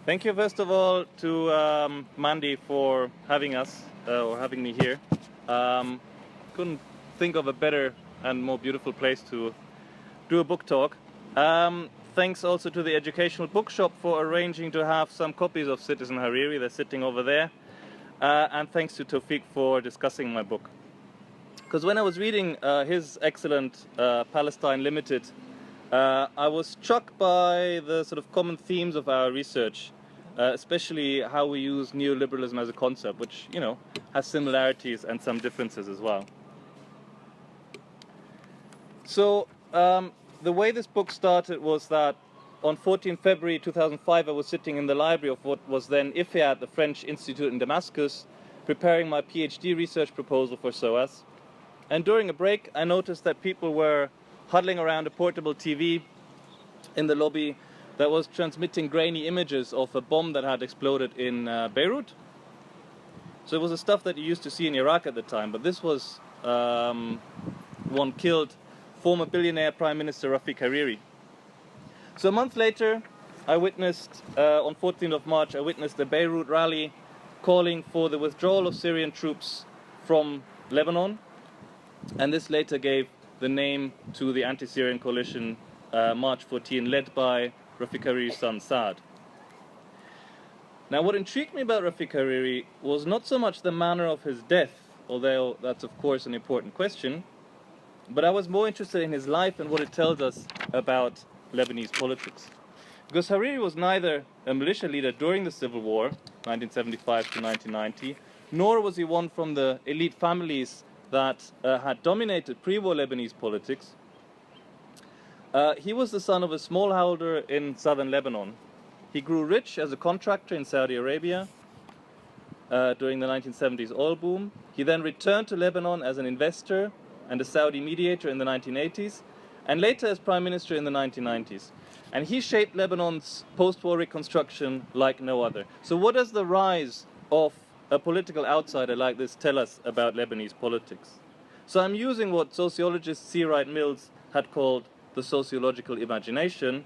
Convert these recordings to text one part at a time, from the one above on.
Thank you, first of all, to Mandy for having us, or having me here. Couldn't think of a better and more beautiful place to do a book talk. Thanks also to the Educational Bookshop for arranging to have some copies of Citizen Hariri. They're sitting over there. And thanks to Toufic for discussing my book. Because when I was reading his excellent Palestine Limited, I was struck by the sort of common themes of our research, especially how we use neoliberalism as a concept, which, you know, has similarities and some differences as well. So the way this book started was that on 14 February 2005 I was sitting in the library of what was then IFIAD, the French Institute in Damascus, preparing my PhD research proposal for SOAS. And during a break I noticed that people were huddling around a portable TV in the lobby that was transmitting grainy images of a bomb that had exploded in Beirut. So it was the stuff that you used to see in Iraq at the time, but this was one killed former billionaire Prime Minister Rafiq Hariri. So a month later, I witnessed, on 14th of March, I witnessed a Beirut rally calling for the withdrawal of Syrian troops from Lebanon, and this later gave the name to the anti-Syrian coalition March 14, led by Rafiq Hariri's son Saad. Now what intrigued me about Rafiq Hariri was not so much the manner of his death, although that's of course an important question, but I was more interested in his life and what it tells us about Lebanese politics. Because Hariri was neither a militia leader during the Civil War, 1975 to 1990, nor was he one from the elite families that had dominated pre-war Lebanese politics. He was the son of a smallholder in southern Lebanon. He grew rich as a contractor in Saudi Arabia during the 1970s oil boom. He then returned to Lebanon as an investor and a Saudi mediator in the 1980s, and later as prime minister in the 1990s. And he shaped Lebanon's post-war reconstruction like no other. So what does the rise of a political outsider like this tell us about Lebanese politics? So I'm using what sociologist C. Wright Mills had called the sociological imagination,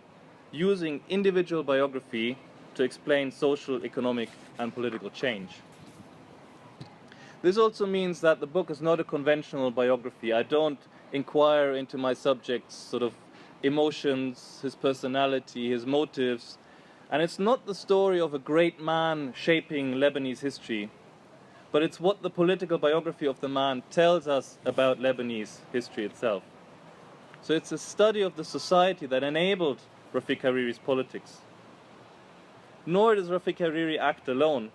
using individual biography to explain social, economic, and political change. This also means that the book is not a conventional biography. I don't inquire into my subject's sort of emotions, his personality, his motives, and it's not the story of a great man shaping Lebanese history, but it's what the political biography of the man tells us about Lebanese history itself. So it's a study of the society that enabled Rafiq Hariri's politics. Nor does Rafiq Hariri act alone.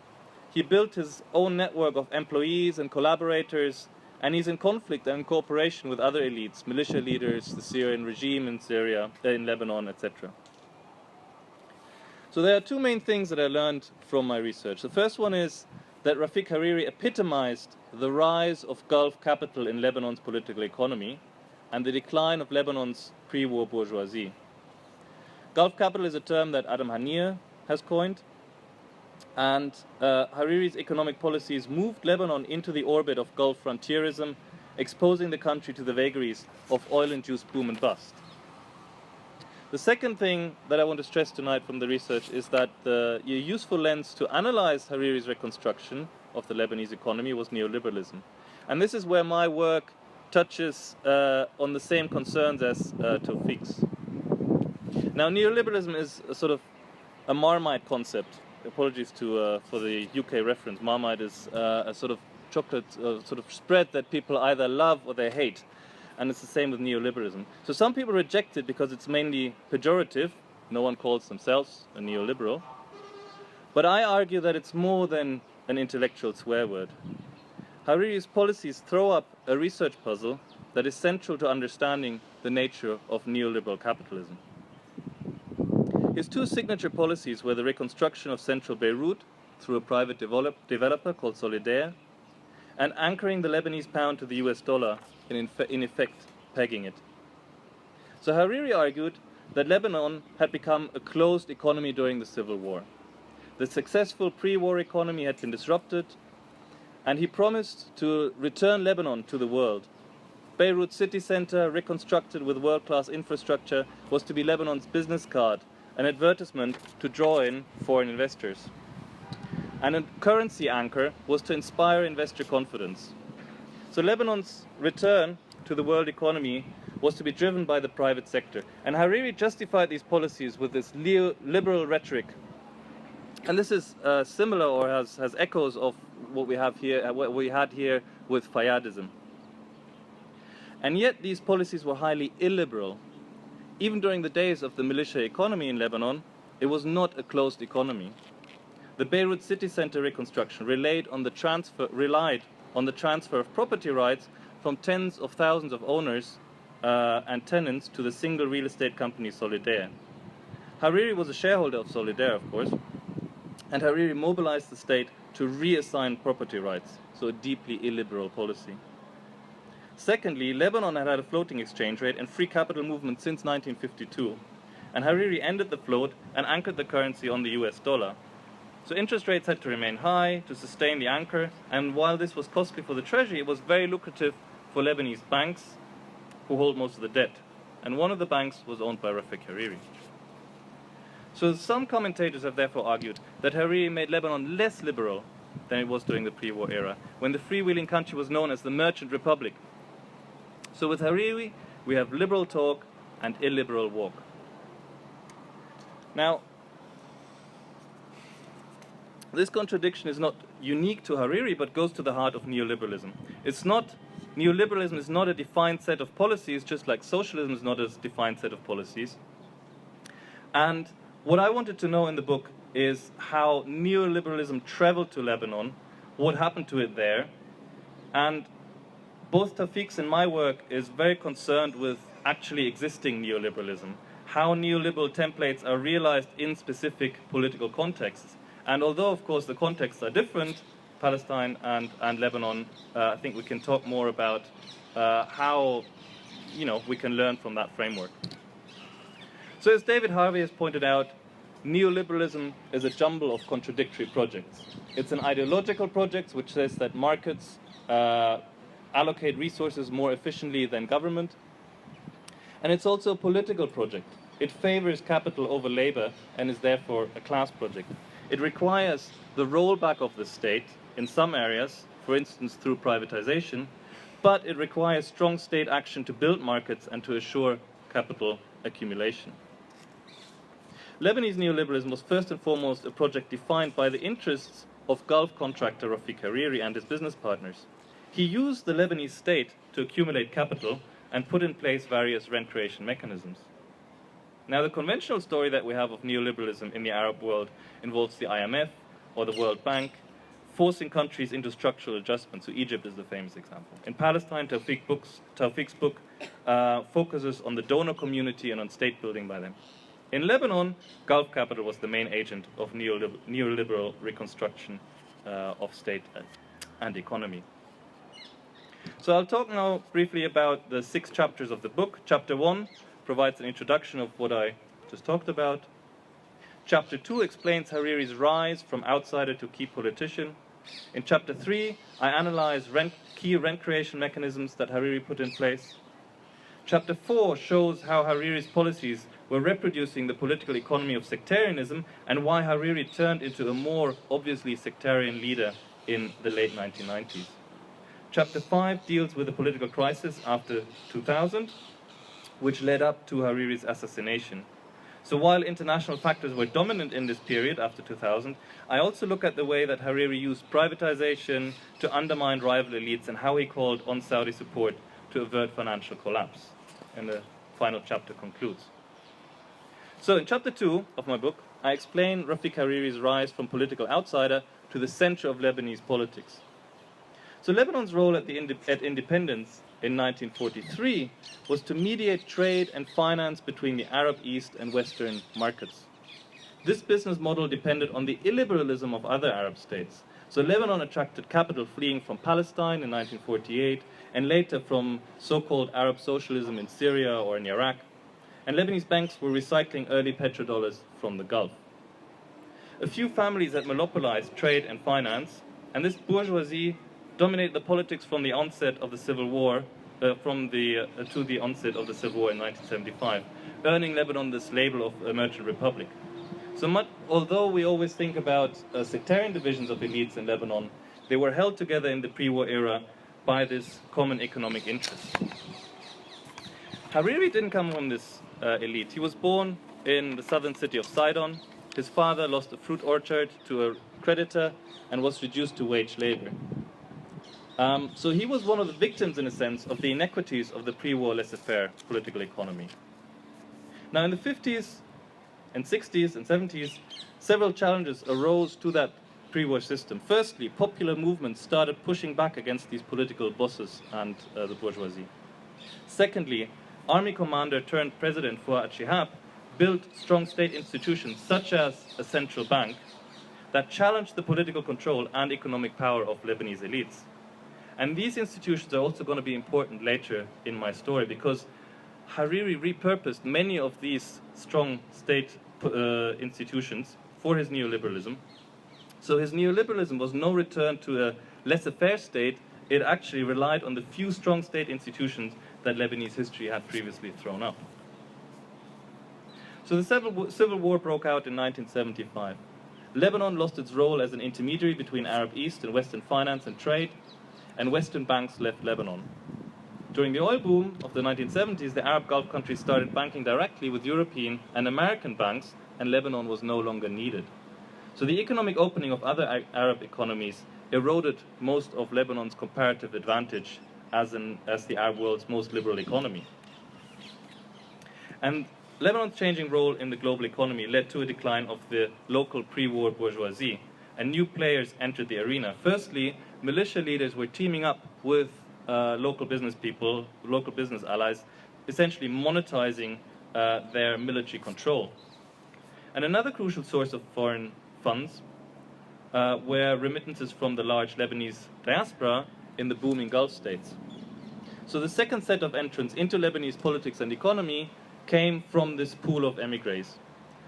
He built his own network of employees and collaborators, and he's in conflict and in cooperation with other elites, militia leaders, the Syrian regime in Syria, in Lebanon, etc. So there are two main things that I learned from my research. The first one is that Rafiq Hariri epitomized the rise of Gulf capital in Lebanon's political economy and the decline of Lebanon's pre-war bourgeoisie. Gulf capital is a term that Adam Hanir has coined, and Hariri's economic policies moved Lebanon into the orbit of Gulf frontierism, exposing the country to the vagaries of oil-induced boom and bust. The second thing that I want to stress tonight from the research is that the useful lens to analyze Hariri's reconstruction of the Lebanese economy was neoliberalism. And this is where my work touches on the same concerns as Toufic's. Now, neoliberalism is a sort of a Marmite concept. Apologies for the UK reference. Marmite is a sort of chocolate sort of spread that people either love or they hate. And it's the same with neoliberalism. So some people reject it because it's mainly pejorative. No one calls themselves a neoliberal. But I argue that it's more than an intellectual swear word. Hariri's policies throw up a research puzzle that is central to understanding the nature of neoliberal capitalism. His two signature policies were the reconstruction of central Beirut through a private developer called Solidaire, and anchoring the Lebanese pound to the US dollar, in effect pegging it. So Hariri argued that Lebanon had become a closed economy during the Civil War. The successful pre-war economy had been disrupted, and he promised to return Lebanon to the world. Beirut city center, reconstructed with world-class infrastructure, was to be Lebanon's business card an advertisement to draw in foreign investors. And a currency anchor was to inspire investor confidence. So Lebanon's return to the world economy was to be driven by the private sector. And Hariri justified these policies with this neoliberal rhetoric. And this is similar, or has echoes of what we have here, what we had here with Fayyadism. And yet these policies were highly illiberal. Even during the days of the militia economy in Lebanon, it was not a closed economy. The Beirut city center reconstruction relied on the transfer of property rights from tens of thousands of owners and tenants to the single real estate company Solidaire. Hariri was a shareholder of Solidaire, of course, and Hariri mobilized the state to reassign property rights, so a deeply illiberal policy. Secondly, Lebanon had a floating exchange rate and free capital movement since 1952, and Hariri ended the float and anchored the currency on the US dollar. So interest rates had to remain high to sustain the anchor, and while this was costly for the treasury, it was very lucrative for Lebanese banks who hold most of the debt, and one of the banks was owned by Rafik Hariri. So some commentators have therefore argued that Hariri made Lebanon less liberal than it was during the pre-war era, when the freewheeling country was known as the Merchant Republic. So with Hariri, we have liberal talk and illiberal walk. Now, this contradiction is not unique to Hariri, but goes to the heart of neoliberalism. Neoliberalism is not a defined set of policies, just like socialism is not a defined set of policies. And what I wanted to know in the book is how neoliberalism traveled to Lebanon, what happened to it there, and both Toufic's and my work is very concerned with actually existing neoliberalism, how neoliberal templates are realized in specific political contexts. And although, of course, the contexts are different, Palestine and Lebanon, I think we can talk more about how we can learn from that framework. So as David Harvey has pointed out, neoliberalism is a jumble of contradictory projects. It's an ideological project which says that markets allocate resources more efficiently than government. And it's also a political project. It favors capital over labor and is therefore a class project. It requires the rollback of the state in some areas, for instance through privatization, but it requires strong state action to build markets and to assure capital accumulation. Lebanese neoliberalism was first and foremost a project defined by the interests of Gulf contractor Rafik Hariri and his business partners. He used the Lebanese state to accumulate capital and put in place various rent creation mechanisms. Now, the conventional story that we have of neoliberalism in the Arab world involves the IMF or the World Bank forcing countries into structural adjustment. So Egypt is the famous example. In Palestine, Toufic's book focuses on the donor community and on state building by them. In Lebanon, Gulf capital was the main agent of neoliberal reconstruction of state and economy. So I'll talk now briefly about the 6 chapters of the book. Chapter 1 provides an introduction of what I just talked about. Chapter 2 explains Hariri's rise from outsider to key politician. In Chapter 3, I analyze key rent creation mechanisms that Hariri put in place. Chapter 4 shows how Hariri's policies were reproducing the political economy of sectarianism and why Hariri turned into a more obviously sectarian leader in the late 1990s. Chapter 5 deals with the political crisis after 2000, which led up to Hariri's assassination. So while international factors were dominant in this period after 2000, I also look at the way that Hariri used privatization to undermine rival elites and how he called on Saudi support to avert financial collapse. And the final chapter concludes. So in chapter 2 of my book, I explain Rafik Hariri's rise from political outsider to the center of Lebanese politics. So Lebanon's role at independence in 1943 was to mediate trade and finance between the Arab East and Western markets. This business model depended on the illiberalism of other Arab states. So Lebanon attracted capital fleeing from Palestine in 1948 and later from so-called Arab socialism in Syria or in Iraq. And Lebanese banks were recycling early petrodollars from the Gulf. A few families had monopolized trade and finance, and this bourgeoisie dominated the politics from the onset of the civil war to the onset of the Civil War in 1975, earning Lebanon this label of emergent republic. So although we always think about sectarian divisions of elites in Lebanon, they were held together in the pre-war era by this common economic interest. Hariri didn't come from this elite. He was born in the southern city of Sidon. His father lost a fruit orchard to a creditor and was reduced to wage labor. So he was one of the victims, in a sense, of the inequities of the pre-war laissez-faire political economy. Now, in the 50s and 60s and 70s, several challenges arose to that pre-war system. Firstly, popular movements started pushing back against these political bosses and the bourgeoisie. Secondly, army commander turned president Fuad Shihab built strong state institutions such as a central bank that challenged the political control and economic power of Lebanese elites. And these institutions are also going to be important later in my story, because Hariri repurposed many of these strong state institutions for his neoliberalism. So his neoliberalism was no return to a laissez-faire state. It actually relied on the few strong state institutions that Lebanese history had previously thrown up. So the Civil War broke out in 1975. Lebanon lost its role as an intermediary between Arab East and Western finance and trade, and Western banks left Lebanon. During the oil boom of the 1970s, the Arab Gulf countries started banking directly with European and American banks, and Lebanon was no longer needed. So the economic opening of other Arab economies eroded most of Lebanon's comparative advantage as the Arab world's most liberal economy. And Lebanon's changing role in the global economy led to a decline of the local pre-war bourgeoisie, and new players entered the arena. Firstly, militia leaders were teaming up with local business people, local business allies, essentially monetizing their military control. And another crucial source of foreign funds were remittances from the large Lebanese diaspora in the booming Gulf states. So the second set of entrants into Lebanese politics and economy came from this pool of emigres.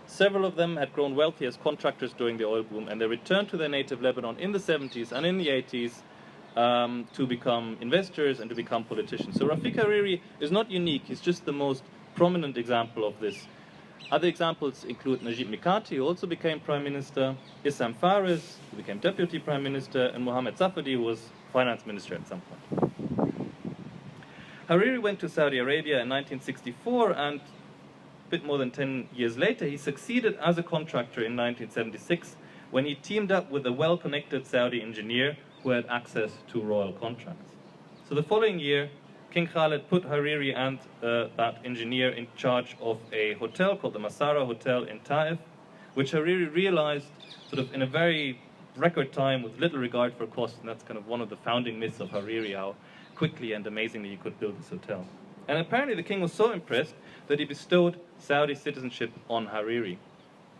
Several of them had grown wealthy as contractors during the oil boom, and they returned to their native Lebanon in the 70s and in the 80s to become investors and to become politicians. So Rafiq Hariri is not unique, he's just the most prominent example of this. Other examples include Najib Mikati, who also became prime minister, Issam Fares, who became deputy prime minister, and Mohammed Safadi, who was finance minister at some point. Hariri went to Saudi Arabia in 1964, and a bit more than 10 years later, he succeeded as a contractor in 1976 when he teamed up with a well-connected Saudi engineer who had access to royal contracts. So the following year, King Khaled put Hariri and that engineer in charge of a hotel called the Masara Hotel in Taif, which Hariri realized sort of in a very record time with little regard for cost, and that's kind of one of the founding myths of Hariri, how quickly and amazingly he could build this hotel. And apparently the king was so impressed that he bestowed Saudi citizenship on Hariri.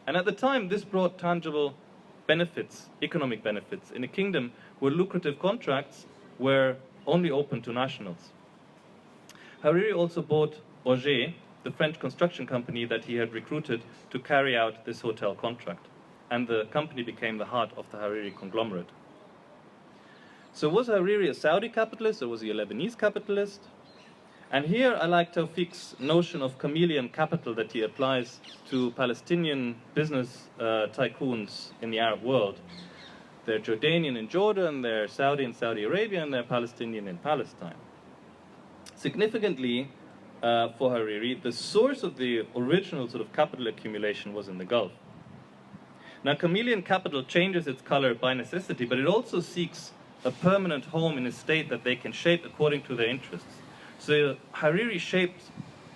And at the time, this brought tangible benefits, economic benefits, in a kingdom where lucrative contracts were only open to nationals. Hariri also bought Auger, the French construction company that he had recruited to carry out this hotel contract. And the company became the heart of the Hariri conglomerate. So was Hariri a Saudi capitalist, or was he a Lebanese capitalist? And here I like Taufic's notion of chameleon capital that he applies to Palestinian business tycoons in the Arab world. They're Jordanian in Jordan, they're Saudi in Saudi Arabia, and they're Palestinian in Palestine. Significantly, for Hariri, the source of the original sort of capital accumulation was in the Gulf. Now, chameleon capital changes its color by necessity, but it also seeks a permanent home in a state that they can shape according to their interests. So Hariri shaped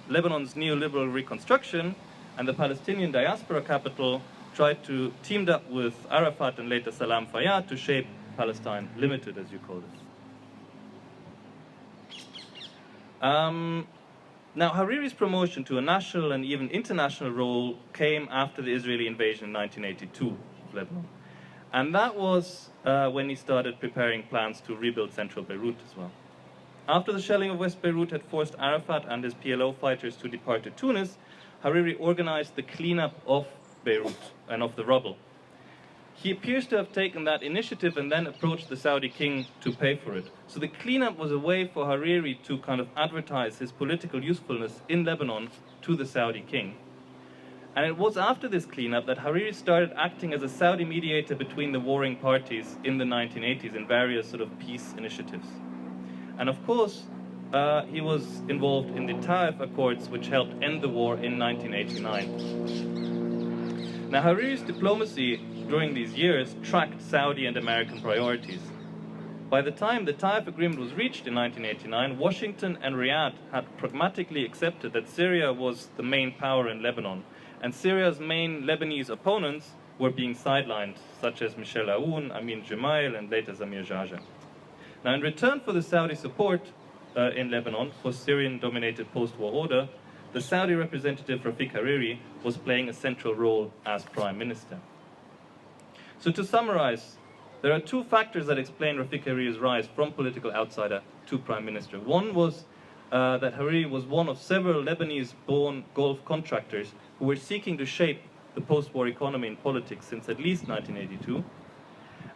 Lebanon's Neoliberal Reconstruction, and the Palestinian diaspora capital teamed up with Arafat and later Salam Fayyad to shape Palestine Limited, as you called it. Now, Hariri's promotion to a national and even international role came after the Israeli invasion in 1982 of Lebanon. And that was when he started preparing plans to rebuild central Beirut as well. After the shelling of West Beirut had forced Arafat and his PLO fighters to depart to Tunis, Hariri organized the cleanup of Beirut and of the rubble. he appears to have taken that initiative and then approached the Saudi king to pay for it. So the cleanup was a way for Hariri to kind of advertise his political usefulness in Lebanon to the Saudi king. And it was after this cleanup that Hariri started acting as a Saudi mediator between the warring parties in the 1980s in various sort of peace initiatives. And of course, he was involved in the Taif Accords, which helped end the war in 1989. Now, Hariri's diplomacy during these years tracked Saudi and American priorities. By the time the Taif Agreement was reached in 1989, Washington and Riyadh had pragmatically accepted that Syria was the main power in Lebanon, and Syria's main Lebanese opponents were being sidelined, such as Michel Aoun, Amin Gemayel, and later Zamir Jaja. Now, in return for the Saudi support in Lebanon for Syrian-dominated post-war order, the Saudi representative Rafiq Hariri was playing a central role as prime minister. So to summarize, there are two factors that explain Rafiq Hariri's rise from political outsider to prime minister. One was that Hariri was one of several Lebanese-born Gulf contractors who were seeking to shape the post-war economy and politics since at least 1982.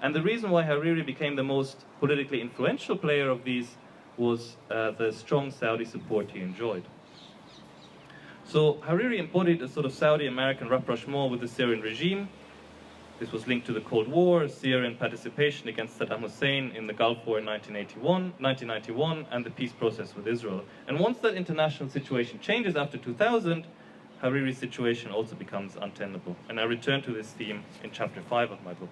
And the reason why Hariri became the most politically influential player of these was the strong Saudi support he enjoyed. So Hariri embodied a sort of Saudi-American rapprochement with the Syrian regime. This was linked to the Cold War, Syrian participation against Saddam Hussein in the Gulf War in 1991, and the peace process with Israel. And once that international situation changes after 2000, Hariri's situation also becomes untenable. And I return to this theme in chapter 5 of my book.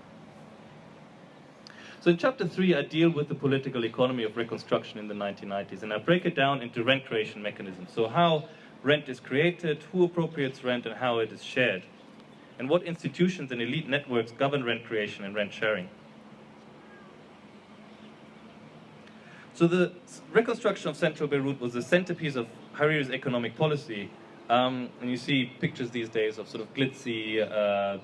So in chapter 3, I deal with the political economy of reconstruction in the 1990s, and I break it down into rent creation mechanisms. So how rent is created, who appropriates rent, and how it is shared, and what institutions and elite networks govern rent creation and rent sharing. So the reconstruction of central Beirut was the centerpiece of Hariri's economic policy. And you see pictures these days of sort of glitzy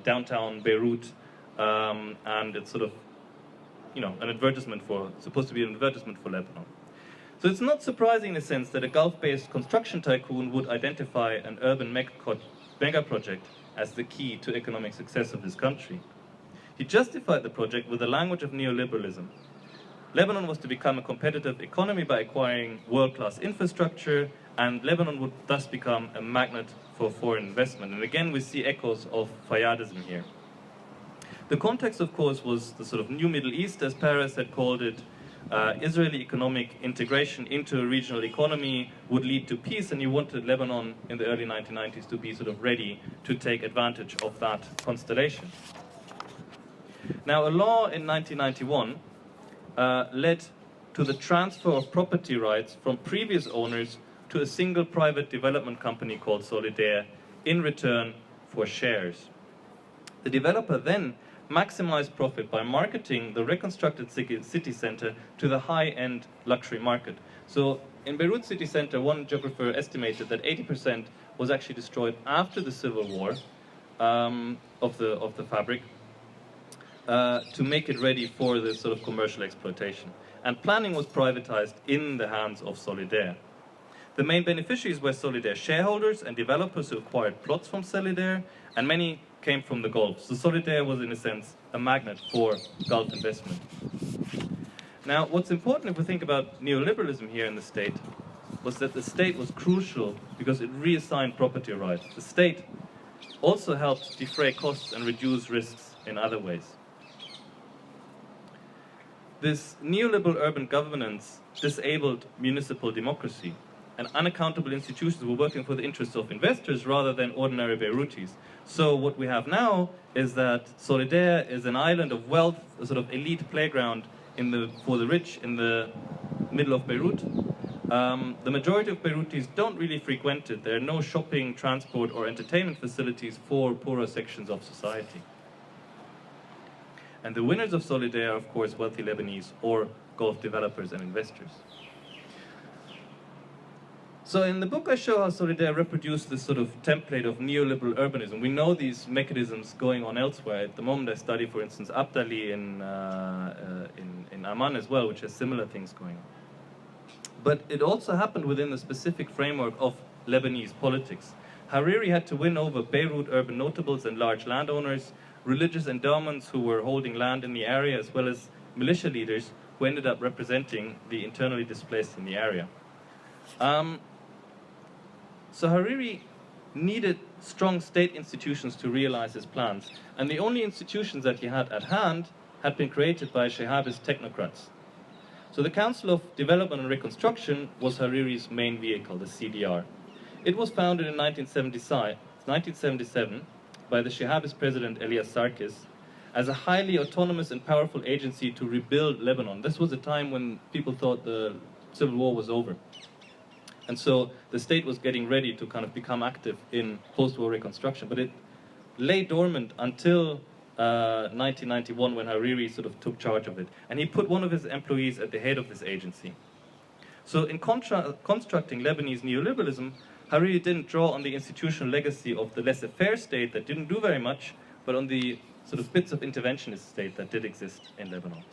downtown Beirut, and it's sort of, you know, an advertisement for, supposed to be an advertisement for Lebanon. So it's not surprising in a sense that a Gulf-based construction tycoon would identify an urban mega project as the key to economic success of his country. He justified the project with the language of neoliberalism. Lebanon was to become a competitive economy by acquiring world-class infrastructure, and Lebanon would thus become a magnet for foreign investment. And again, we see echoes of Fayyadism here. The context, of course, was the sort of new Middle East, as Paris had called it. Israeli economic integration into a regional economy would lead to peace, and you wanted Lebanon in the early 1990s to be sort of ready to take advantage of that constellation. Now, a law in 1991 led to the transfer of property rights from previous owners to a single private development company called Solidaire in return for shares. The developer then maximized profit by marketing the reconstructed city center to the high-end luxury market. So in Beirut city center, one geographer estimated that 80% was actually destroyed after the civil war of the fabric to make it ready for this sort of commercial exploitation. And planning was privatized in the hands of Solidaire. The main beneficiaries were Solidaire shareholders and developers who acquired plots from Solidaire, and many came from the Gulf. So Solidaire was, in a sense, a magnet for Gulf investment. Now, what's important if we think about neoliberalism here in the state was that the state was crucial because it reassigned property rights. The state also helped defray costs and reduce risks in other ways. This neoliberal urban governance disabled municipal democracy, and unaccountable institutions were working for the interests of investors rather than ordinary Beirutis. So what we have now is that Solidaire is an island of wealth, a sort of elite playground for the rich in the middle of Beirut. The majority of Beirutis don't really frequent it. There are no shopping, transport, or entertainment facilities for poorer sections of society. And the winners of Solidaire are, of course, wealthy Lebanese or Gulf developers and investors. So in the book I show how Solidaire reproduced this sort of template of neoliberal urbanism. We know these mechanisms going on elsewhere. At the moment I study, for instance, Abdali in Amman as well, which has similar things going on. But it also happened within the specific framework of Lebanese politics. Hariri had to win over Beirut urban notables and large landowners religious endowments who were holding land in the area, as well as militia leaders who ended up representing the internally displaced in the area. So Hariri needed strong state institutions to realize his plans, and the only institutions that he had at hand had been created by Shihhabist technocrats. So the Council of Development and Reconstruction was Hariri's main vehicle, the CDR. It was founded in 1977 by the Shihhabist president Elias Sarkis as a highly autonomous and powerful agency to rebuild Lebanon. This was a time when people thought the civil war was over. And so the state was getting ready to kind of become active in post-war reconstruction. But it lay dormant until 1991 when Hariri sort of took charge of it. And he put one of his employees at the head of this agency. So in constructing Lebanese neoliberalism, Hariri didn't draw on the institutional legacy of the laissez-faire state that didn't do very much, but on the sort of bits of interventionist state that did exist in Lebanon.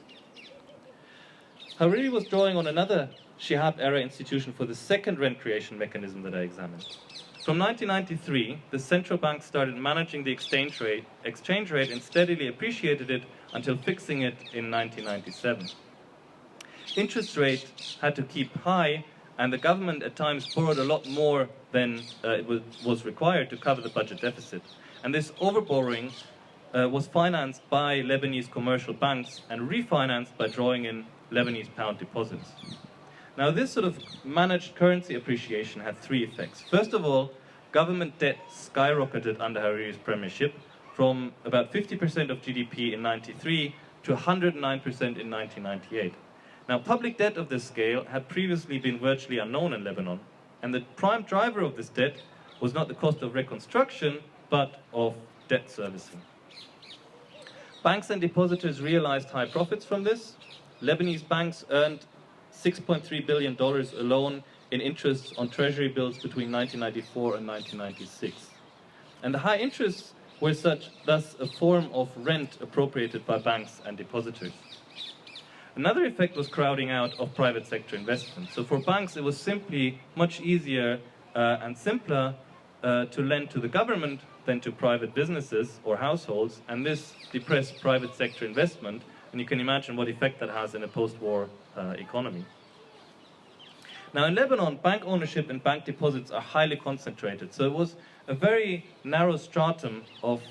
Hariri was drawing on another Shihab-era institution for the second rent creation mechanism that I examined. From 1993, the central bank started managing the exchange rate and steadily appreciated it until fixing it in 1997. Interest rate had to keep high, and the government at times borrowed a lot more than it was required to cover the budget deficit. And this overborrowing was financed by Lebanese commercial banks and refinanced by drawing in Lebanese pound deposits. Now, this sort of managed currency appreciation had three effects. First of all, government debt skyrocketed under Hariri's premiership from about 50% of GDP in 1993 to 109% in 1998. Now, public debt of this scale had previously been virtually unknown in Lebanon, and the prime driver of this debt was not the cost of reconstruction, but of debt servicing. Banks and depositors realized high profits from this. Lebanese banks earned $6.3 billion alone in interest on treasury bills between 1994 and 1996. And the high interests were thus a form of rent appropriated by banks and depositors. Another effect was crowding out of private sector investment. So for banks, it was simply much easier and simpler to lend to the government than to private businesses or households, and this depressed private sector investment, and you can imagine what effect that has in a post-war economy. Now in Lebanon, bank ownership and bank deposits are highly concentrated, so it was a very narrow stratum of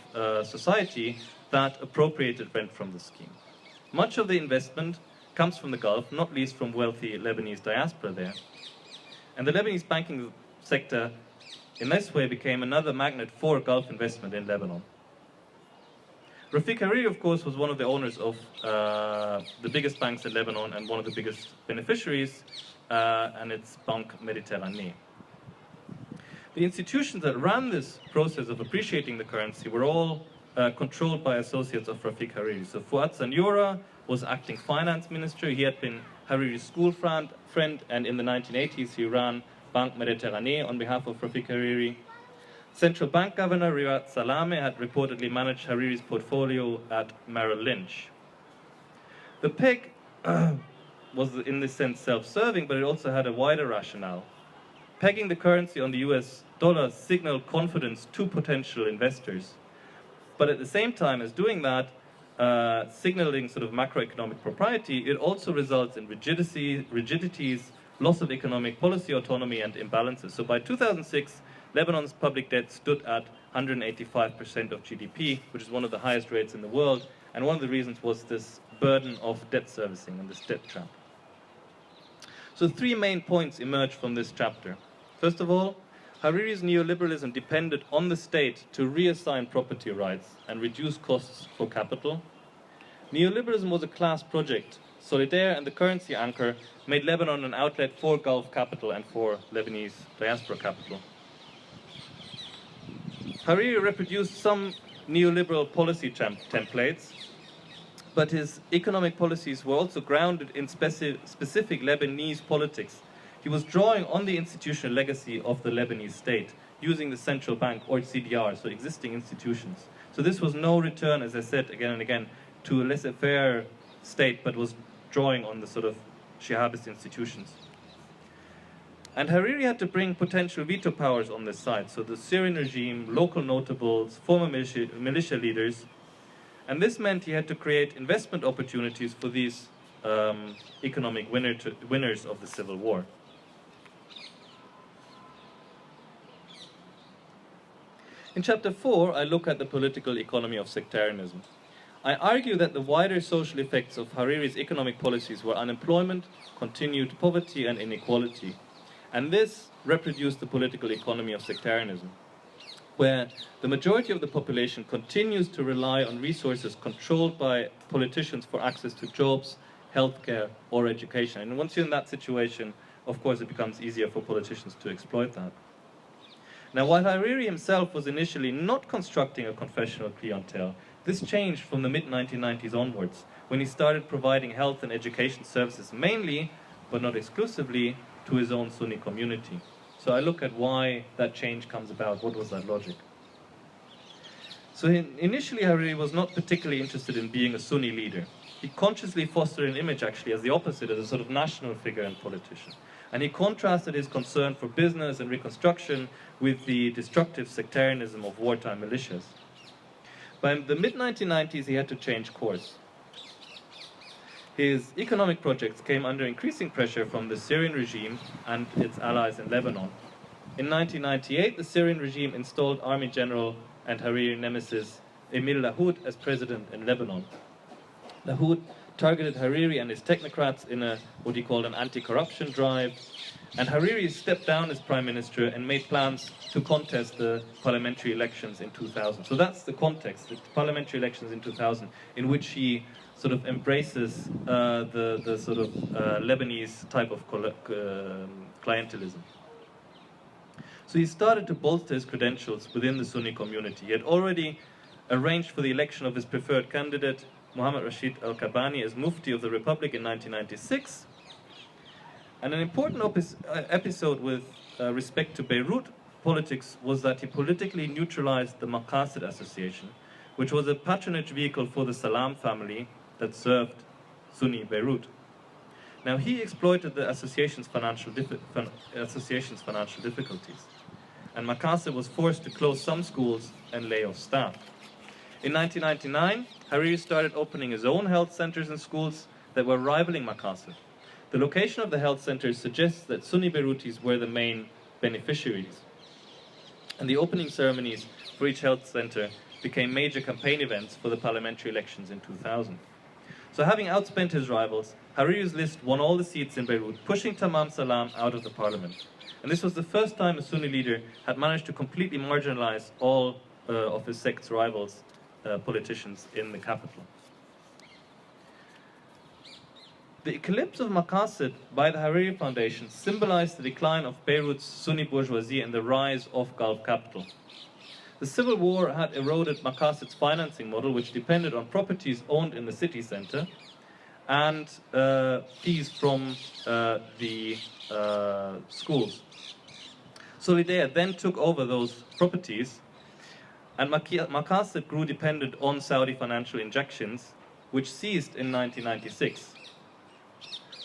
society that appropriated rent from the scheme. Much of the investment comes from the Gulf, not least from wealthy Lebanese diaspora there. And the Lebanese banking sector in this way became another magnet for Gulf investment in Lebanon. Rafiq Hariri, of course, was one of the owners of the biggest banks in Lebanon and one of the biggest beneficiaries, and it's Banque Méditerranée. The institutions that ran this process of appreciating the currency were all controlled by associates of Rafiq Hariri. So Fouad Sanyora was acting finance minister. He had been Hariri's school friend, and in the 1980s he ran Banque Méditerranée on behalf of Rafiq Hariri. Central Bank Governor Rivat Salame had reportedly managed Hariri's portfolio at Merrill Lynch. The PEG was in this sense self-serving, but it also had a wider rationale. Pegging the currency on the US dollar signaled confidence to potential investors. But at the same time as doing that, signaling sort of macroeconomic propriety, it also results in rigidities, loss of economic policy autonomy, and imbalances. So by 2006, Lebanon's public debt stood at 185% of GDP, which is one of the highest rates in the world, and one of the reasons was this burden of debt servicing and this debt trap. So three main points emerge from this chapter. First of all, Hariri's neoliberalism depended on the state to reassign property rights and reduce costs for capital. Neoliberalism was a class project. Solidaire and the currency anchor made Lebanon an outlet for Gulf capital and for Lebanese diaspora capital. Hariri reproduced some neoliberal policy templates, but his economic policies were also grounded in specific Lebanese politics. He was drawing on the institutional legacy of the Lebanese state, using the central bank or CDR, so existing institutions. So this was no return, as I said again and again, to a laissez-faire state, but was drawing on the sort of Shihhabist institutions. And Hariri had to bring potential veto powers on this side. So the Syrian regime, local notables, former militia leaders And this meant he had to create investment opportunities for these economic winners of the civil war. In chapter 4, I look at the political economy of sectarianism. I argue that the wider social effects of Hariri's economic policies were unemployment, continued poverty, and inequality. And this reproduced the political economy of sectarianism, where the majority of the population continues to rely on resources controlled by politicians for access to jobs, healthcare, or education. And once you're in that situation, of course, it becomes easier for politicians to exploit that. Now, while Hariri himself was initially not constructing a confessional clientele, this changed from the mid-1990s onwards, when he started providing health and education services mainly, but not exclusively, to his own Sunni community. So I look at why that change comes about. What was that logic? So initially, Hariri was not particularly interested in being a Sunni leader. He consciously fostered an image, actually, as the opposite, as a sort of national figure and politician. And he contrasted his concern for business and reconstruction with the destructive sectarianism of wartime militias. By the mid-1990s, he had to change course. His economic projects came under increasing pressure from the Syrian regime and its allies in Lebanon. In 1998, the Syrian regime installed Army General and Hariri nemesis Emil Lahoud as president in Lebanon. Lahoud targeted Hariri and his technocrats in what he called an anti-corruption drive, and Hariri stepped down as prime minister and made plans to contest the parliamentary elections in 2000. So that's the context, the parliamentary elections in 2000, in which he sort of embraces the sort of Lebanese type of clientelism. So he started to bolster his credentials within the Sunni community. He had already arranged for the election of his preferred candidate, Mohammed Rashid al-Kabani, as Mufti of the Republic in 1996. And an important episode with respect to Beirut politics was that he politically neutralized the Maqasid Association, which was a patronage vehicle for the Salam family that served Sunni Beirut. Now, he exploited the association's financial difficulties, and Maqasid was forced to close some schools and lay off staff. In 1999, Hariri started opening his own health centers and schools that were rivaling Maqasid. The location of the health centers suggests that Sunni Beirutis were the main beneficiaries. And the opening ceremonies for each health center became major campaign events for the parliamentary elections in 2000. So having outspent his rivals, Hariri's list won all the seats in Beirut, pushing Tamam Salam out of the parliament. And this was the first time a Sunni leader had managed to completely marginalize all of his sect's rivals, politicians in the capital. The eclipse of Maqasid by the Hariri Foundation symbolized the decline of Beirut's Sunni bourgeoisie and the rise of Gulf capital. The civil war had eroded Maqasid's financing model, which depended on properties owned in the city center and fees from the schools. Solidea then took over those properties, and Maqasid grew dependent on Saudi financial injections, which ceased in 1996.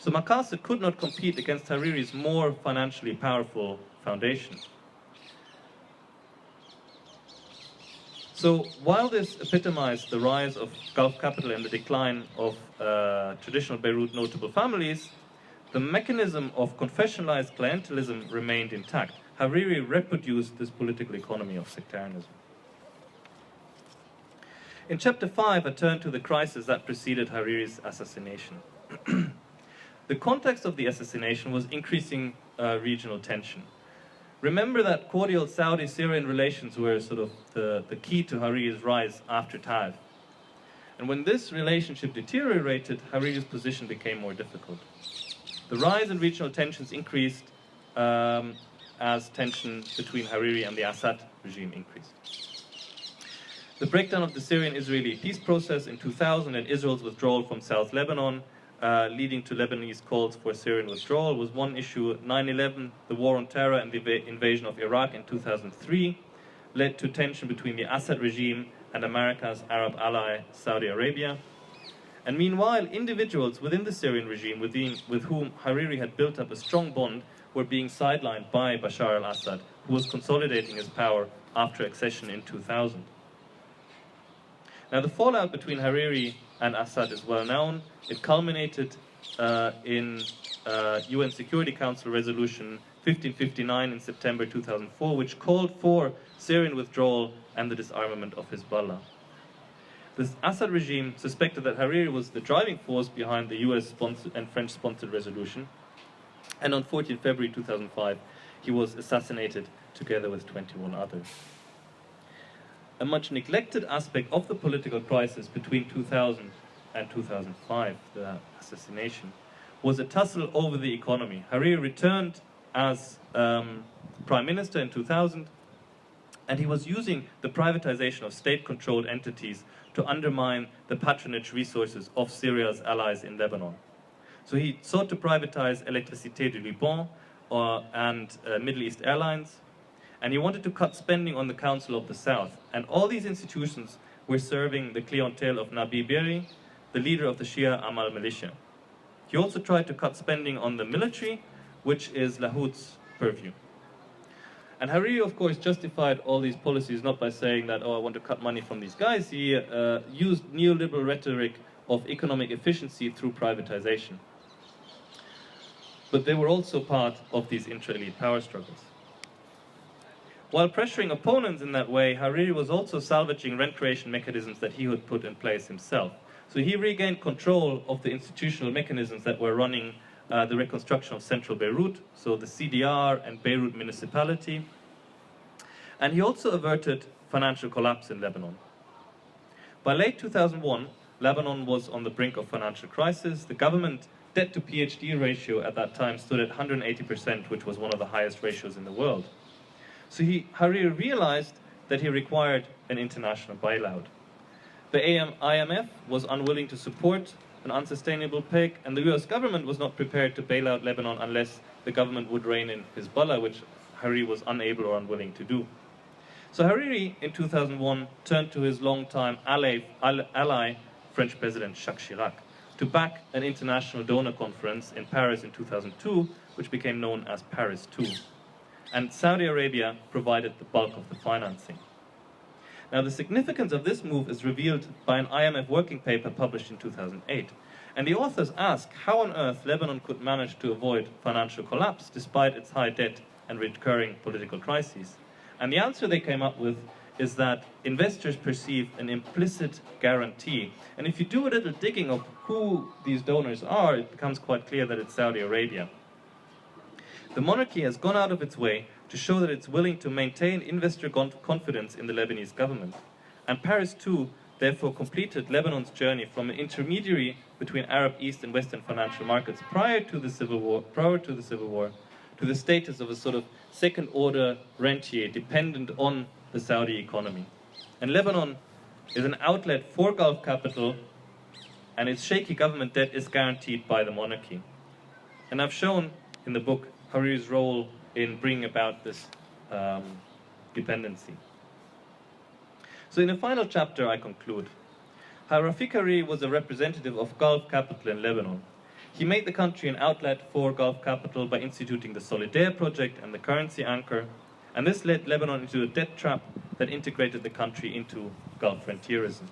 So Maqasid could not compete against Hariri's more financially powerful foundation. So while this epitomized the rise of Gulf capital and the decline of traditional Beirut notable families, the mechanism of confessionalized clientelism remained intact. Hariri reproduced this political economy of sectarianism. In chapter 5, I turn to the crisis that preceded Hariri's assassination. The context of the assassination was increasing regional tension. Remember that cordial Saudi-Syrian relations were sort of the key to Hariri's rise after Taif. And when this relationship deteriorated, Hariri's position became more difficult. The rise in regional tensions increased as tension between Hariri and the Assad regime increased. The breakdown of the Syrian-Israeli peace process in 2000 and Israel's withdrawal from South Lebanon, leading to Lebanese calls for Syrian withdrawal, was one issue. 9/11, the war on terror, and the invasion of Iraq in 2003 led to tension between the Assad regime and America's Arab ally, Saudi Arabia. And meanwhile, individuals within the Syrian regime with whom Hariri had built up a strong bond were being sidelined by Bashar al-Assad, who was consolidating his power after accession in 2000. Now, the fallout between Hariri and Assad is well known. It culminated in UN Security Council Resolution 1559 in September 2004, which called for Syrian withdrawal and the disarmament of Hezbollah. The Assad regime suspected that Hariri was the driving force behind the US and French-sponsored resolution, and on 14 February 2005, he was assassinated together with 21 others. A much neglected aspect of the political crisis between 2000 and 2005, the assassination, was a tussle over the economy. Hariri returned as prime minister in 2000, and he was using the privatization of state-controlled entities to undermine the patronage resources of Syria's allies in Lebanon. So he sought to privatize Électricité du Liban and Middle East Airlines, and he wanted to cut spending on the Council of the South. And all these institutions were serving the clientele of Nabi Berri, the leader of the Shia Amal militia. He also tried to cut spending on the military, which is Lahoud's purview. And Hariri, of course, justified all these policies not by saying that, oh, I want to cut money from these guys. He used neoliberal rhetoric of economic efficiency through privatization. But they were also part of these intra-elite power struggles. While pressuring opponents in that way, Hariri was also salvaging rent creation mechanisms that he had put in place himself. So he regained control of the institutional mechanisms that were running the reconstruction of central Beirut, so the CDR and Beirut municipality. And he also averted financial collapse in Lebanon. By late 2001, Lebanon was on the brink of financial crisis. The government debt to PhD ratio at that time stood at 180%, which was one of the highest ratios in the world. So Hariri realized that he required an international bailout. The IMF was unwilling to support an unsustainable peg, and the US government was not prepared to bail out Lebanon unless the government would rein in Hezbollah, which Hariri was unable or unwilling to do. So Hariri, in 2001, turned to his longtime ally, French President Jacques Chirac, to back an international donor conference in Paris in 2002, which became known as Paris II. And Saudi Arabia provided the bulk of the financing. Now, the significance of this move is revealed by an IMF working paper published in 2008. And the authors ask how on earth Lebanon could manage to avoid financial collapse despite its high debt and recurring political crises. And the answer they came up with is that investors perceive an implicit guarantee. And if you do a little digging of who these donors are, it becomes quite clear that it's Saudi Arabia. The monarchy has gone out of its way to show that it's willing to maintain investor confidence in the Lebanese government. And Paris II therefore completed Lebanon's journey from an intermediary between Arab East and Western financial markets prior to the civil war, to the status of a sort of second-order rentier dependent on the Saudi economy. And Lebanon is an outlet for Gulf capital, and its shaky government debt is guaranteed by the monarchy. And I've shown in the book Hariri's role in bringing about this dependency. So in the final chapter, I conclude how Rafik Hariri was a representative of Gulf capital in Lebanon. He made the country an outlet for Gulf capital by instituting the Solidaire project and the currency anchor, and this led Lebanon into a debt trap that integrated the country into Gulf rentierism.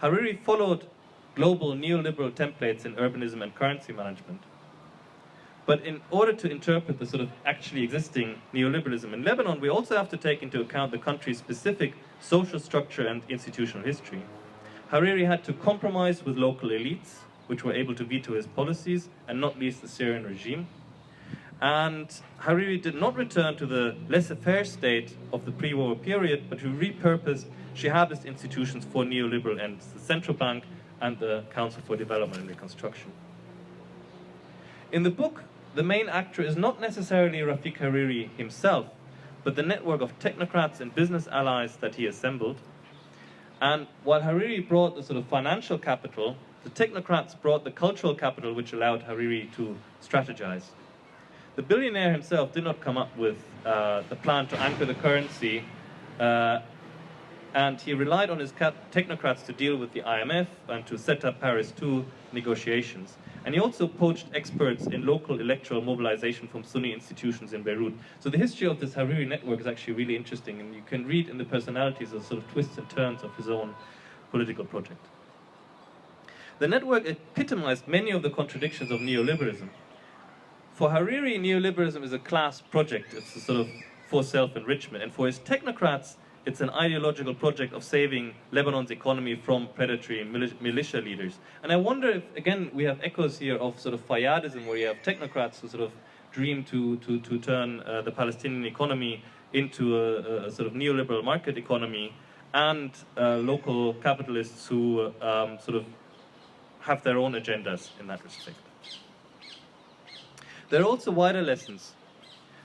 Hariri followed global neoliberal templates in urbanism and currency management. But in order to interpret the sort of actually existing neoliberalism in Lebanon, we also have to take into account the country's specific social structure and institutional history. Hariri had to compromise with local elites, which were able to veto his policies, and not least the Syrian regime. And Hariri did not return to the laissez-faire state of the pre-war period, but he repurposed Shihadist institutions for neoliberal ends, the central bank and the Council for Development and Reconstruction. In the book, the main actor is not necessarily Rafik Hariri himself, but the network of technocrats and business allies that he assembled. And while Hariri brought the sort of financial capital, the technocrats brought the cultural capital which allowed Hariri to strategize. The billionaire himself did not come up with the plan to anchor the currency, and he relied on his technocrats to deal with the IMF and to set up Paris II negotiations. And he also poached experts in local electoral mobilization from Sunni institutions in Beirut. So the history of this Hariri network is actually really interesting, and you can read in the personalities the sort of twists and turns of his own political project. The network epitomized many of the contradictions of neoliberalism. For Hariri, neoliberalism is a class project. It's a sort of for self-enrichment. And for his technocrats, it's an ideological project of saving Lebanon's economy from predatory militia leaders. And I wonder if, again, we have echoes here of sort of Fayyadism, where you have technocrats who sort of dream to turn the Palestinian economy into a sort of neoliberal market economy, and local capitalists who sort of have their own agendas in that respect. There are also wider lessons.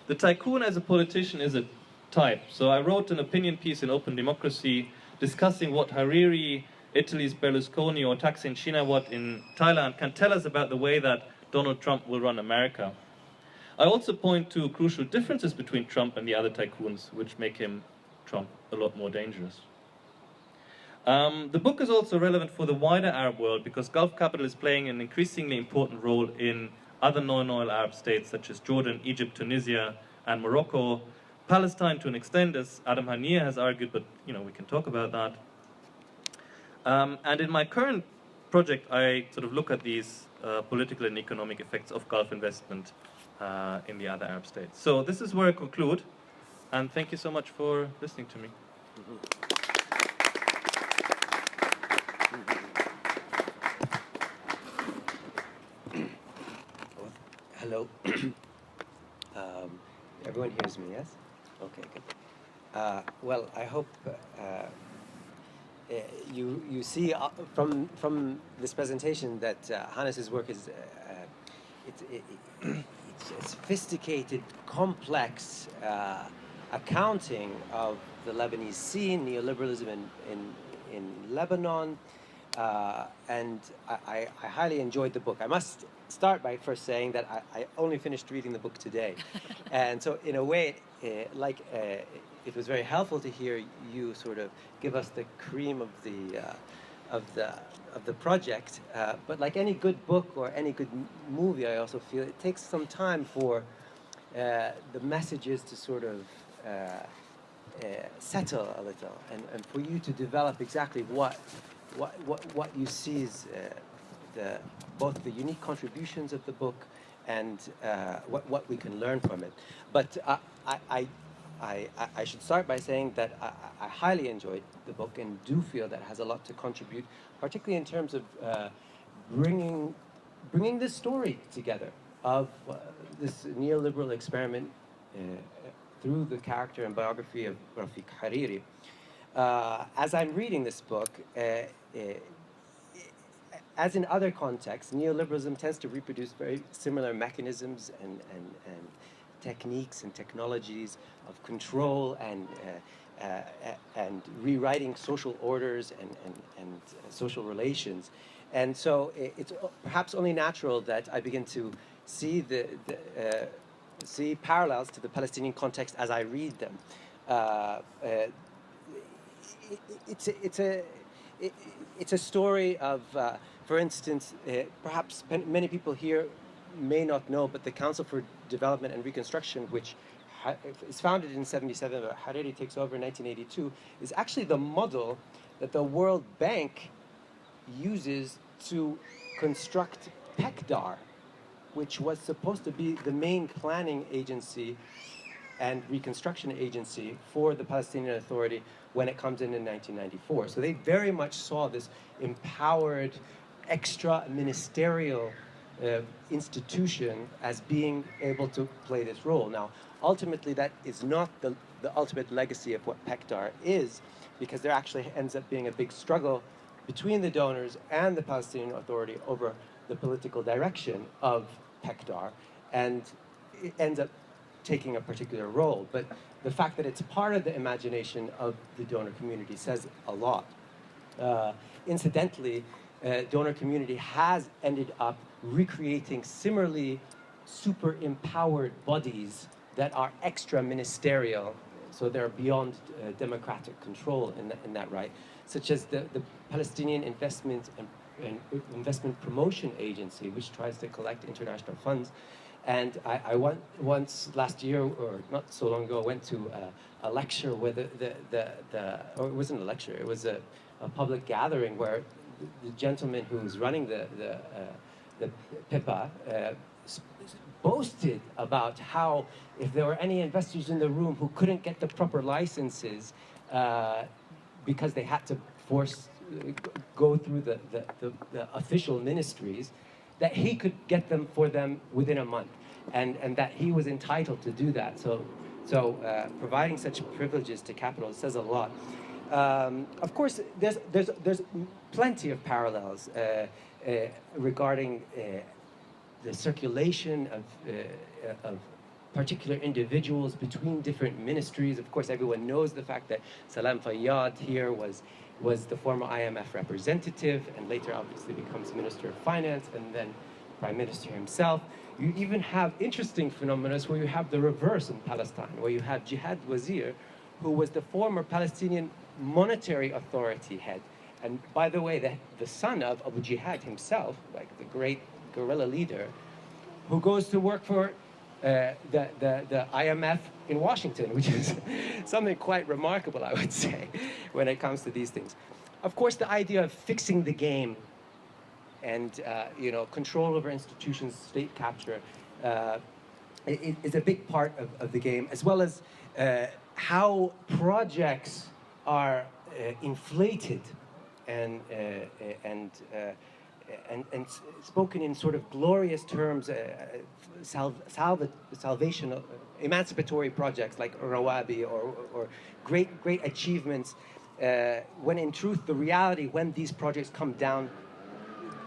The tycoon as a politician is a type. So I wrote an opinion piece in Open Democracy discussing what Hariri, Italy's Berlusconi, or Thaksin Shinawatra in Thailand can tell us about the way that Donald Trump will run America. I also point to crucial differences between Trump and the other tycoons, which make him, Trump, a lot more dangerous. The book is also relevant for the wider Arab world because Gulf capital is playing an increasingly important role in other non-oil Arab states such as Jordan, Egypt, Tunisia, and Morocco. Palestine to an extent, as Adam Haniyeh has argued, but we can talk about that. And in my current project, I sort of look at these political and economic effects of Gulf investment in the other Arab states. So this is where I conclude, and thank you so much for listening to me. Hello. Everyone hears me, yes? Okay, good. Well, I hope you see from this presentation that Hannes's work is it's a sophisticated, complex accounting of the Lebanese scene, neoliberalism in Lebanon, and I highly enjoyed the book. I must start by first saying that I only finished reading the book today, and so in a way, it was very helpful to hear you sort of give us the cream of the project. But like any good book or any good movie, I also feel it takes some time for the messages to sort of settle a little, and for you to develop exactly what you see is both the unique contributions of the book and what we can learn from it. But I should start by saying that I highly enjoyed the book and do feel that it has a lot to contribute, particularly in terms of bringing this story together of this neoliberal experiment through the character and biography of Rafik Hariri. As I'm reading this book, as in other contexts, neoliberalism tends to reproduce very similar mechanisms and techniques and technologies of control and rewriting social orders and social relations. And so it's perhaps only natural that I begin to see see parallels to the Palestinian context as I read them. It's a story of, for instance, perhaps many people here may not know, but the Council for Development and Reconstruction, which is founded in 1977, but Hariri takes over in 1982, is actually the model that the World Bank uses to construct PECDAR, which was supposed to be the main planning agency and reconstruction agency for the Palestinian Authority when it comes in 1994. So they very much saw this empowered, extra-ministerial institution as being able to play this role. Now, ultimately, that is not the ultimate legacy of what PECDAR is, because there actually ends up being a big struggle between the donors and the Palestinian Authority over the political direction of PECDAR, and it ends up taking a particular role. But the fact that it's part of the imagination of the donor community says a lot. Incidentally, donor community has ended up recreating similarly super empowered bodies that are extra ministerial, so they're beyond democratic control in that right, such as the Palestinian Investment and Investment Promotion Agency, which tries to collect international funds. And I once last year, or not so long ago, went to a lecture where or it wasn't a lecture, it was a public gathering where the gentleman who's running the PIPA boasted about how if there were any investors in the room who couldn't get the proper licenses because they had to go through the official ministries, that he could get them for them within a month, and that he was entitled to do that. So providing such privileges to capital says a lot. Of course, there's plenty of parallels regarding the circulation of particular individuals between different ministries. Of course, everyone knows the fact that Salam Fayyad here was the former IMF representative, and later obviously becomes Minister of Finance, and then Prime Minister himself. You even have interesting phenomena where you have the reverse in Palestine, where you have Jihad Wazir, who was the former Palestinian Monetary Authority head. And by the way, the son of Abu Jihad himself, like the great guerrilla leader, who goes to work for the IMF in Washington, which is something quite remarkable, I would say, when it comes to these things. Of course, the idea of fixing the game and control over institutions, state capture, is a big part of the game, as well as how projects are inflated and spoken in sort of glorious terms, salvational, emancipatory projects like al-Arabi or great achievements, when in truth the reality, when these projects come down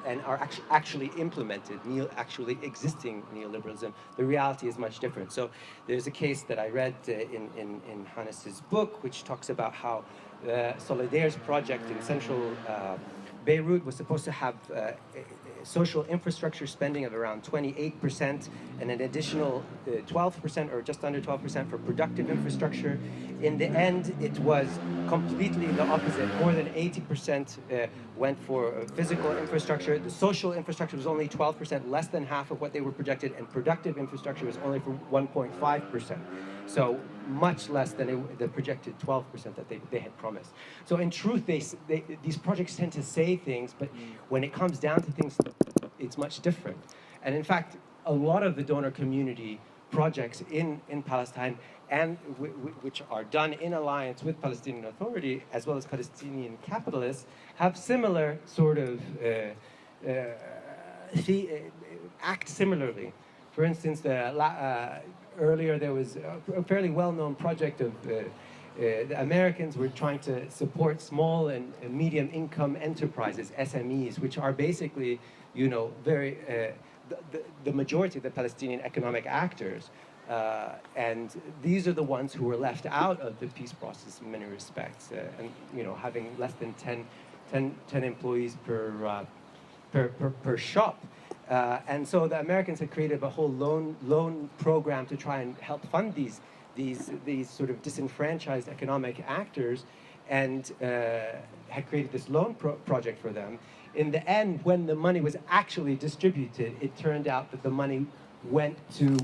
and are actually implemented, actually existing neoliberalism, the reality is much different. So there's a case that I read in Hannes's book, which talks about how Solidaire's project in central Beirut was supposed to have social infrastructure spending of around 28% and an additional 12% or just under 12% for productive infrastructure. In the end, it was completely the opposite. More than 80% went for physical infrastructure. The social infrastructure was only 12%, less than half of what they were projected, and productive infrastructure was only for 1.5%. So much less than the projected 12% that they had promised. So in truth, these projects tend to say things, but when it comes down to things, it's much different. And in fact, a lot of the donor community projects in Palestine, and which are done in alliance with Palestinian Authority, as well as Palestinian capitalists, have similar sort of act similarly. For instance, earlier there was a fairly well-known project of the Americans were trying to support small and medium income enterprises, SMEs, which are basically, very the majority of the Palestinian economic actors. And these are the ones who were left out of the peace process in many respects, and having less than 10 employees per shop. And so the Americans had created a whole loan program to try and help fund these sort of disenfranchised economic actors, and had created this loan project for them. In the end, when the money was actually distributed, it turned out that the money went to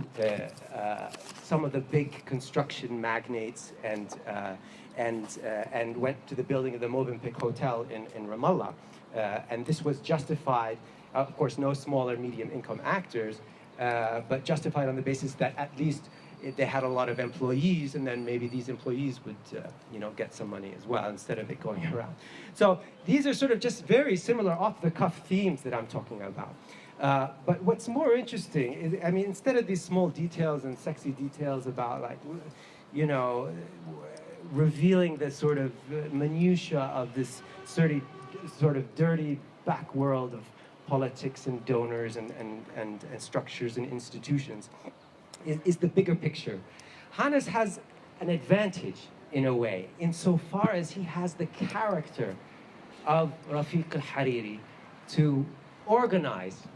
some of the big construction magnates and went to the building of the Movenpick Hotel in Ramallah. And this was justified, of course, no small or medium income actors, but justified on the basis that at least they had a lot of employees, and then maybe these employees would, get some money as well, instead of it going around. So these are sort of just very similar off-the-cuff themes that I'm talking about. But what's more interesting is, instead of these small details and sexy details about, like, revealing the sort of minutiae of this sort of dirty back world of politics and donors and structures and institutions, is the bigger picture. Hannes has an advantage, in a way, insofar as he has the character of Rafiq al-Hariri to organize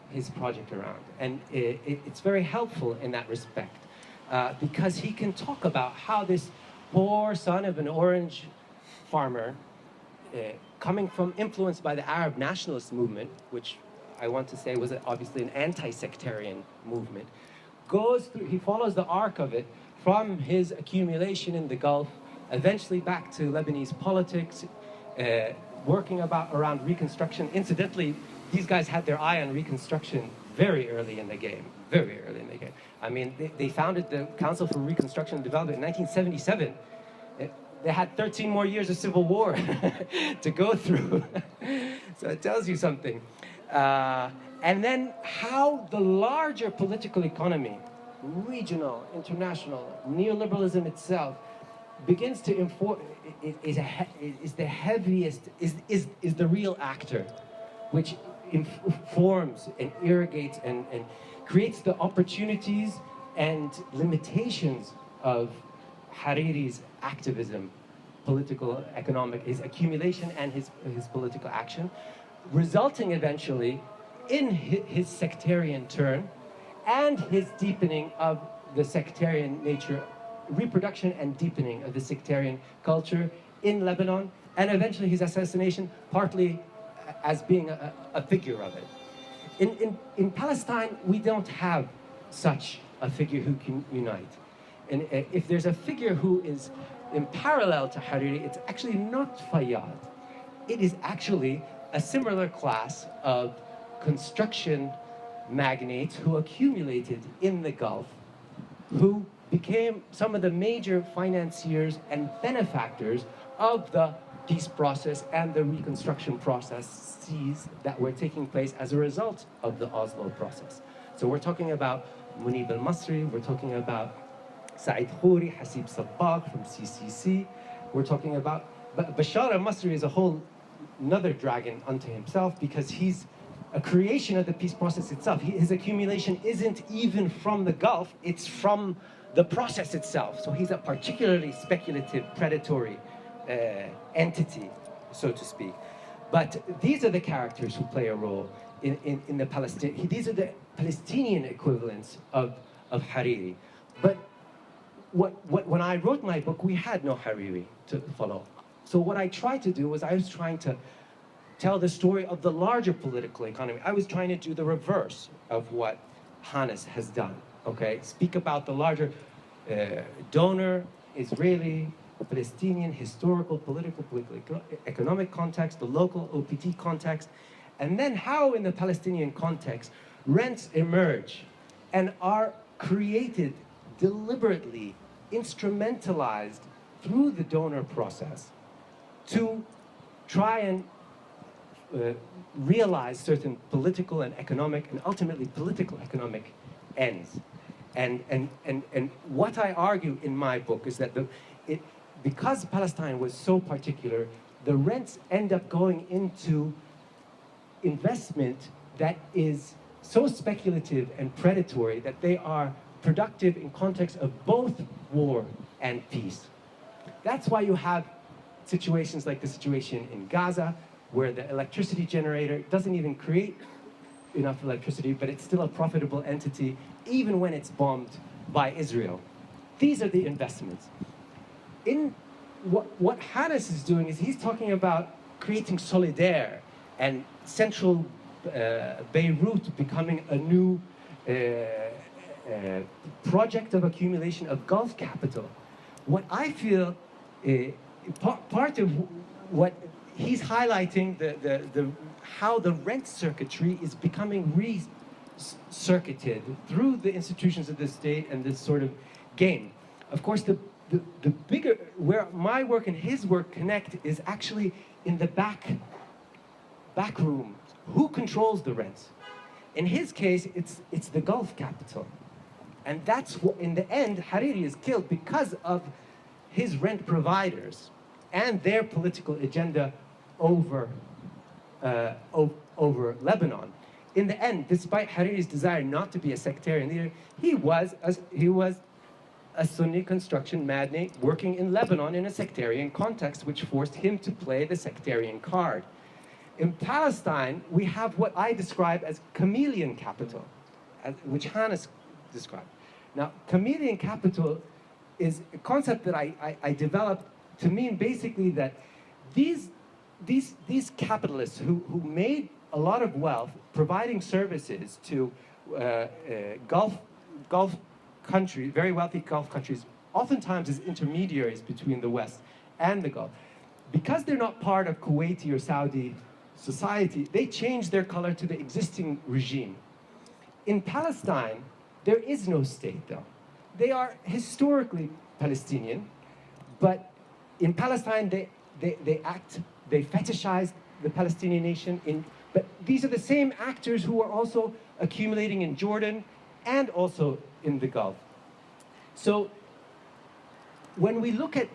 his project around. And it's very helpful in that respect, because he can talk about how this poor son of an orange farmer, coming from, influenced by the Arab nationalist movement, which I want to say was obviously an anti-sectarian movement, he follows the arc of it from his accumulation in the Gulf, eventually back to Lebanese politics, working around Reconstruction. Incidentally, these guys had their eye on Reconstruction very early in the game, very early in the game. I mean, they founded the Council for Reconstruction and Development in 1977. They had 13 more years of civil war to go through. So it tells you something. And then how the larger political economy, regional, international, neoliberalism itself, begins to inform, is the heaviest, is the real actor, which informs and irrigates and creates the opportunities and limitations of Hariri's activism, political, economic, his accumulation and his political action, resulting eventually in his sectarian turn and his deepening of the sectarian nature, reproduction and deepening of the sectarian culture in Lebanon, and eventually his assassination, partly as being a figure of it. In Palestine, we don't have such a figure who can unite. And if there's a figure who is in parallel to Hariri, it's actually not Fayyad. It is actually a similar class of construction magnates who accumulated in the Gulf, who became some of the major financiers and benefactors of the peace process and the reconstruction processes that were taking place as a result of the Oslo process. So we're talking about Munib al-Masri, we're talking about Saeed Khouri, Hasib Sabbagh from CCC, we're talking about, but Bashar al-Masri is a whole another dragon unto himself, because he's a creation of the peace process itself. His accumulation isn't even from the Gulf, it's from the process itself. So he's a particularly speculative, predatory entity, so to speak. But these are the characters who play a role in the Palestinian, these are the Palestinian equivalents of Hariri. But when I wrote my book, we had no Hariri to follow. So what I tried to do was I was trying to tell the story of the larger political economy. I was trying to do the reverse of what Hannes has done, okay? Speak about the larger donor, Israeli, Palestinian, historical, political, economic context, the local OPT context, and then how in the Palestinian context, rents emerge and are created deliberately, instrumentalized through the donor process to try and realize certain political and economic and ultimately political economic ends. And what I argue in my book is that because Palestine was so particular, the rents end up going into investment that is so speculative and predatory that they are productive in context of both war and peace. That's why you have situations like the situation in Gaza, where the electricity generator doesn't even create enough electricity, but it's still a profitable entity, even when it's bombed by Israel. These are the investments. In what Hannes is doing is he's talking about creating Solidaire and central Beirut becoming a new project of accumulation of Gulf capital. What I feel, part of what he's highlighting, how the rent circuitry is becoming re-circuited through the institutions of the state and this sort of game. Of course, the bigger, where my work and his work connect is actually in the back room. Who controls the rents? In his case, it's the Gulf capital. And that's what, in the end, Hariri is killed because of his rent providers and their political agenda over Lebanon. In the end, despite Hariri's desire not to be a sectarian leader, he was a Sunni construction magnate working in Lebanon in a sectarian context, which forced him to play the sectarian card. In Palestine, we have what I describe as chameleon capital, which Hannes described. Now, chameleon capital is a concept that I developed to mean basically that these capitalists who made a lot of wealth providing services to Gulf countries, very wealthy Gulf countries, oftentimes as intermediaries between the West and the Gulf, because they're not part of Kuwaiti or Saudi society, they change their color to the existing regime. In Palestine, there is no state, though. They are historically Palestinian, but in Palestine, they fetishize the Palestinian nation. But these are the same actors who are also accumulating in Jordan and also in the Gulf. So when we look at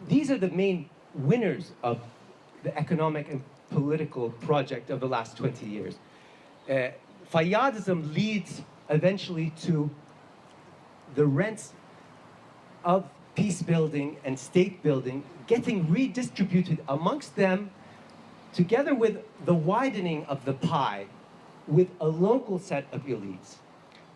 these are the main winners of the economic and political project of the last 20 years. Fayyadism leads eventually to the rents of peace building and state building getting redistributed amongst them, together with the widening of the pie with a local set of elites.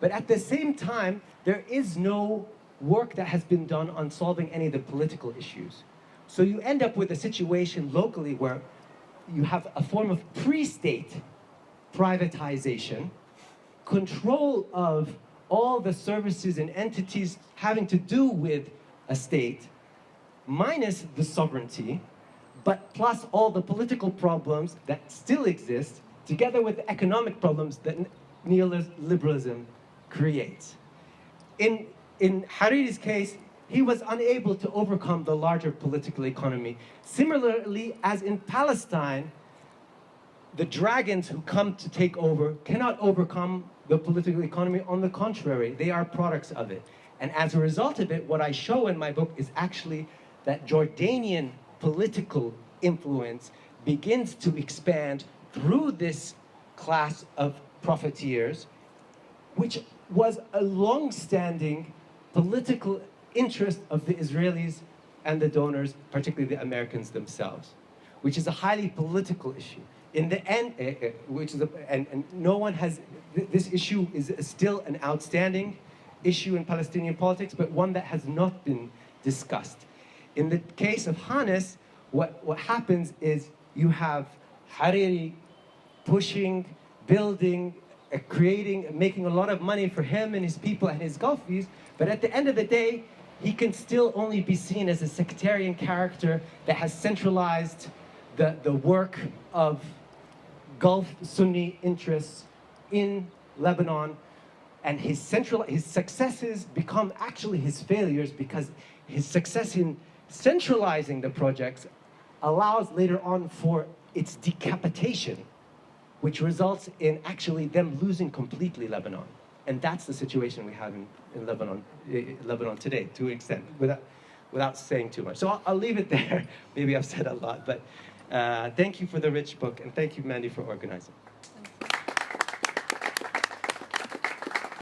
But at the same time, there is no work that has been done on solving any of the political issues. So you end up with a situation locally where you have a form of pre-state privatization, control of all the services and entities having to do with a state, minus the sovereignty, but plus all the political problems that still exist, together with the economic problems that neoliberalism creates. In Hariri's case, he was unable to overcome the larger political economy. Similarly, as in Palestine, the dragons who come to take over cannot overcome the political economy. On the contrary, they are products of it. And as a result of it, what I show in my book is actually that Jordanian political influence begins to expand through this class of profiteers, which was a long-standing political interest of the Israelis and the donors, particularly the Americans themselves, which is a highly political issue. In the end, and no one has, this issue is still an outstanding issue in Palestinian politics, but one that has not been discussed. In the case of Hannes, what happens is you have Hariri pushing, building, creating, making a lot of money for him and his people and his Gulfies, but at the end of the day, he can still only be seen as a sectarian character that has centralized the work of Gulf Sunni interests in Lebanon, and his successes become actually his failures, because his success in centralizing the projects allows later on for its decapitation, which results in actually them losing completely Lebanon. And that's the situation we have in Lebanon today, to an extent, without saying too much. So I'll leave it there. Maybe I've said a lot, but thank you for the rich book, and thank you, Mandy, for organizing.